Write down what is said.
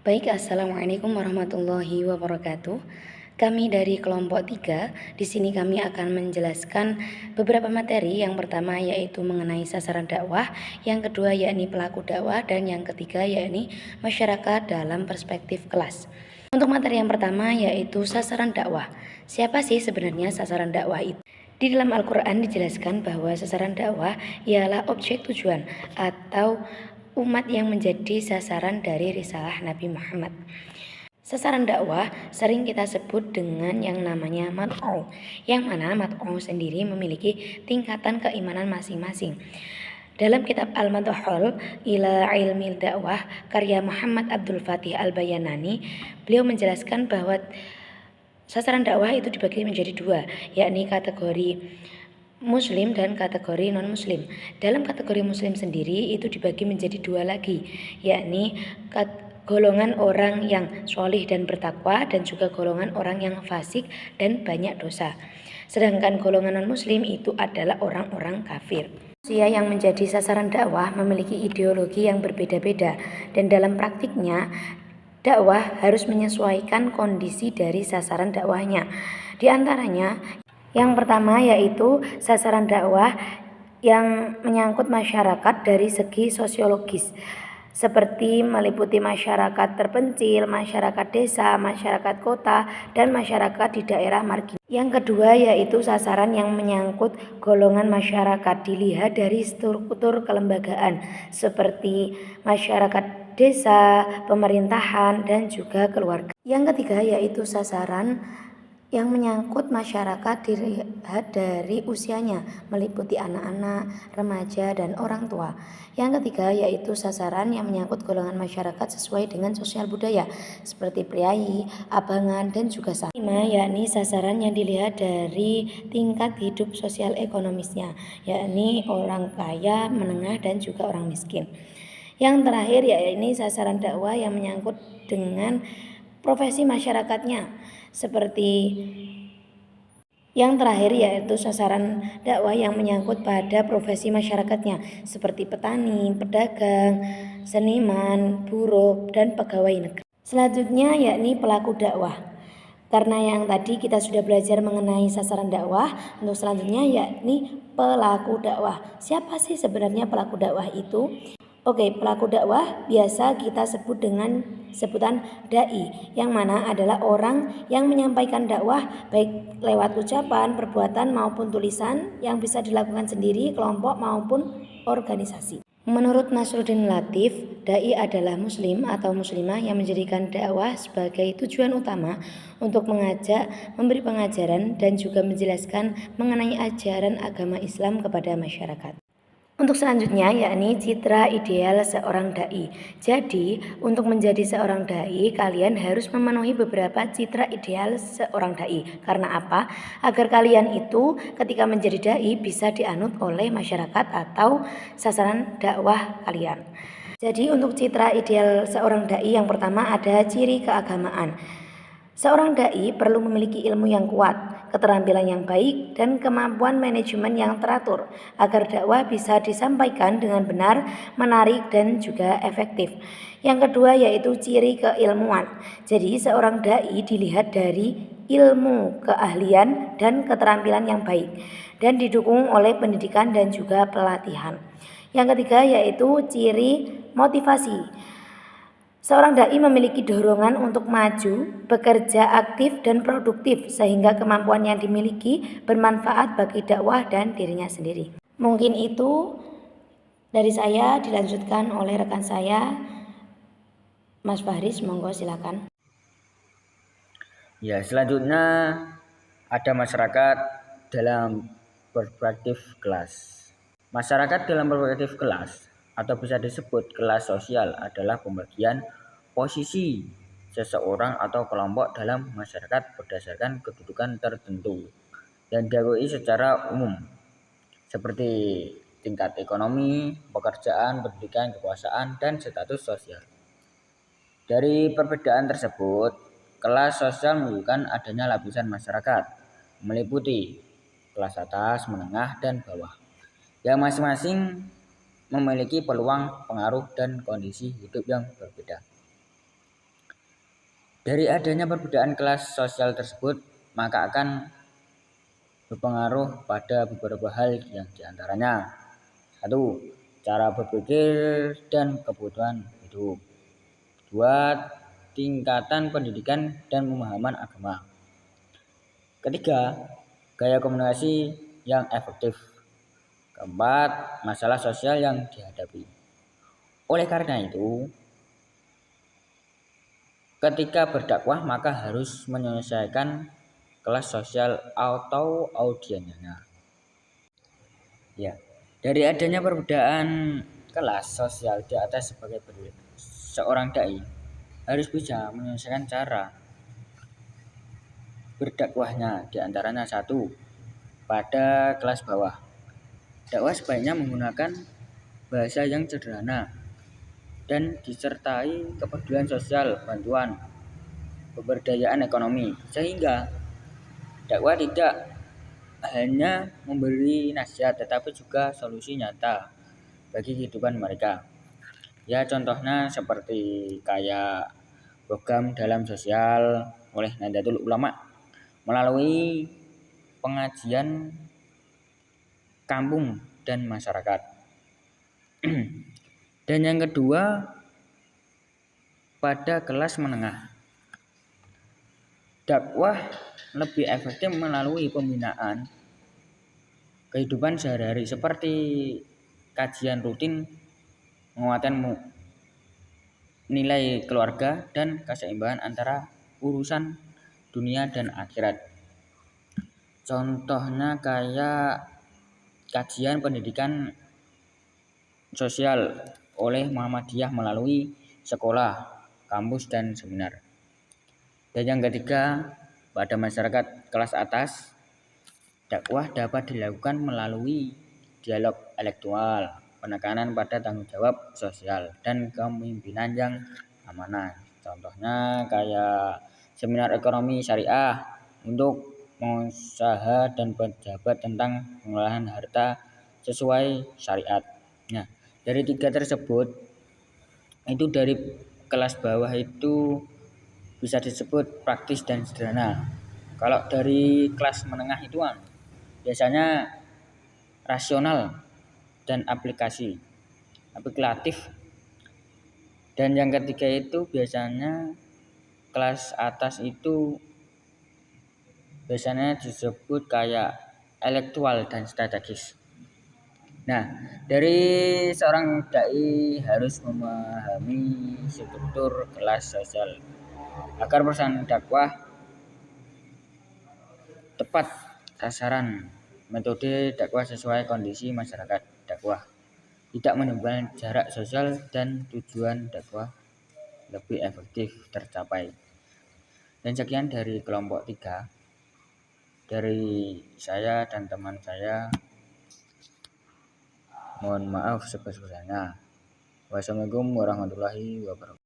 Baik, Assalamualaikum warahmatullahi wabarakatuh. Kami dari kelompok 3, di sini kami akan menjelaskan beberapa materi. Yang pertama yaitu mengenai sasaran dakwah, yang kedua yakni pelaku dakwah, dan yang ketiga yakni masyarakat dalam perspektif kelas. Untuk materi yang pertama yaitu sasaran dakwah. Siapa sih sebenarnya sasaran dakwah itu? Di dalam Al-Quran dijelaskan bahwa sasaran dakwah ialah objek tujuan atau umat yang menjadi sasaran dari risalah Nabi Muhammad. Sasaran dakwah sering kita sebut dengan yang namanya mat'u, yang mana mat'u sendiri memiliki tingkatan keimanan masing-masing. Dalam kitab Al-Madkhal ila Ilmi Dakwah karya Muhammad Abdul Fatih Al-Bayanani, beliau menjelaskan bahwa sasaran dakwah itu dibagi menjadi dua, yakni kategori Muslim dan kategori non-Muslim. Dalam kategori Muslim sendiri itu dibagi menjadi dua lagi, yakni golongan orang yang sholih dan bertakwa, dan juga golongan orang yang fasik dan banyak dosa. Sedangkan golongan non-Muslim itu adalah orang-orang kafir. Manusia yang menjadi sasaran dakwah memiliki ideologi yang berbeda-beda, dan dalam praktiknya dakwah harus menyesuaikan kondisi dari sasaran dakwahnya. Di antaranya yang pertama yaitu sasaran dakwah yang menyangkut masyarakat dari segi sosiologis, seperti meliputi masyarakat terpencil, masyarakat desa, masyarakat kota, dan masyarakat di daerah marginal. Yang kedua yaitu sasaran yang menyangkut golongan masyarakat, dilihat dari struktur kelembagaan seperti masyarakat desa, pemerintahan, dan juga keluarga. Yang ketiga yaitu sasaran yang menyangkut masyarakat dilihat dari usianya, meliputi anak-anak, remaja, dan orang tua. Yang ketiga yaitu sasaran yang menyangkut golongan masyarakat sesuai dengan sosial budaya, seperti priayi, abangan, dan juga sah. Kelima yakni sasaran yang dilihat dari tingkat hidup sosial ekonomisnya, yakni orang kaya, menengah, dan juga orang miskin. Yang terakhir yakni sasaran dakwah yang menyangkut dengan profesi masyarakatnya, seperti yang terakhir yaitu sasaran dakwah yang menyangkut pada profesi masyarakatnya, seperti petani, pedagang, seniman, buruh, dan pegawai negeri. Selanjutnya yakni pelaku dakwah. Karena yang tadi kita sudah belajar mengenai sasaran dakwah, untuk selanjutnya yakni pelaku dakwah. Siapa sih sebenarnya pelaku dakwah itu? Oke, pelaku dakwah biasa kita sebut dengan sebutan dai, yang mana adalah orang yang menyampaikan dakwah baik lewat ucapan, perbuatan, maupun tulisan yang bisa dilakukan sendiri, kelompok, maupun organisasi. Menurut Nasruddin Latif, dai adalah muslim atau muslimah yang menjadikan dakwah sebagai tujuan utama untuk mengajak, memberi pengajaran, dan juga menjelaskan mengenai ajaran agama Islam kepada masyarakat. Untuk selanjutnya yakni citra ideal seorang dai. Jadi, untuk menjadi seorang dai, kalian harus memenuhi beberapa citra ideal seorang dai. Karena apa? Agar kalian itu ketika menjadi dai bisa dianut oleh masyarakat atau sasaran dakwah kalian. Jadi, untuk citra ideal seorang dai yang pertama ada ciri keagamaan. Seorang dai perlu memiliki ilmu yang kuat, keterampilan yang baik, dan kemampuan manajemen yang teratur agar dakwah bisa disampaikan dengan benar, menarik, dan juga efektif. Yang kedua yaitu ciri keilmuan. Jadi seorang dai dilihat dari ilmu, keahlian, dan keterampilan yang baik, dan didukung oleh pendidikan dan juga pelatihan. Yang ketiga yaitu ciri motivasi. Seorang dai memiliki dorongan untuk maju, bekerja aktif dan produktif sehingga kemampuan yang dimiliki bermanfaat bagi dakwah dan dirinya sendiri. Mungkin itu dari saya, dilanjutkan oleh rekan saya, Mas Fahris, monggo silakan. Ya, selanjutnya ada masyarakat dalam perspektif kelas. Masyarakat dalam perspektif kelas atau bisa disebut kelas sosial adalah pembagian posisi seseorang atau kelompok dalam masyarakat berdasarkan kedudukan tertentu dan diakui secara umum, seperti tingkat ekonomi, pekerjaan, pendidikan, kekuasaan, dan status sosial. Dari perbedaan tersebut, kelas sosial menunjukkan adanya lapisan masyarakat, meliputi kelas atas, menengah, dan bawah, yang masing-masing memiliki peluang, pengaruh, dan kondisi hidup yang berbeda. Dari adanya perbedaan kelas sosial tersebut, maka akan berpengaruh pada beberapa hal yang diantaranya: 1. Cara berpikir dan kebutuhan hidup. 2. Tingkatan pendidikan dan pemahaman agama. Ketiga, gaya komunikasi yang efektif. Keempat, masalah sosial yang dihadapi. Oleh karena itu, ketika berdakwah maka harus menyelesaikan kelas sosial atau audiensnya. Ya, dari adanya perbedaan kelas sosial di atas sebagai seorang dai harus bisa menyelesaikan cara berdakwahnya, di antaranya 1. Pada kelas bawah, dakwah sebaiknya menggunakan bahasa yang sederhana dan disertai kepedulian sosial, bantuan, pemberdayaan ekonomi, sehingga dakwah tidak hanya memberi nasihat tetapi juga solusi nyata bagi kehidupan mereka. Ya, contohnya seperti kayak program dalam sosial oleh Nahdlatul Ulama melalui pengajian kampung dan masyarakat. Dan yang kedua, pada kelas menengah, dakwah lebih efektif melalui pembinaan kehidupan sehari-hari seperti kajian rutin, penguatan nilai keluarga, dan keseimbangan antara urusan dunia dan akhirat. Contohnya kayak kajian pendidikan sosial oleh Muhammadiyah melalui sekolah, kampus, dan seminar. Dan yang ketiga, pada masyarakat kelas atas, dakwah dapat dilakukan melalui dialog intelektual, penekanan pada tanggung jawab sosial, dan kepemimpinan yang amanah. Contohnya kayak seminar ekonomi syariah untuk pengusaha dan pejabat tentang pengelolaan harta sesuai syariat. Nah, dari tiga tersebut, itu dari kelas bawah itu bisa disebut praktis dan sederhana. Kalau dari kelas menengah itu biasanya rasional dan aplikatif. Dan yang ketiga itu biasanya kelas atas itu biasanya disebut kayak intelektual dan strategis. Nah, dari seorang dai harus memahami struktur kelas sosial agar pesan dakwah tepat sasaran. Metode dakwah sesuai kondisi masyarakat dakwah, tidak menimbulkan jarak sosial, dan tujuan dakwah lebih efektif tercapai. Dan sekian dari kelompok 3 dari saya dan teman saya. Mohon maaf sebesar-besarnya. Wassalamualaikum warahmatullahi wabarakatuh.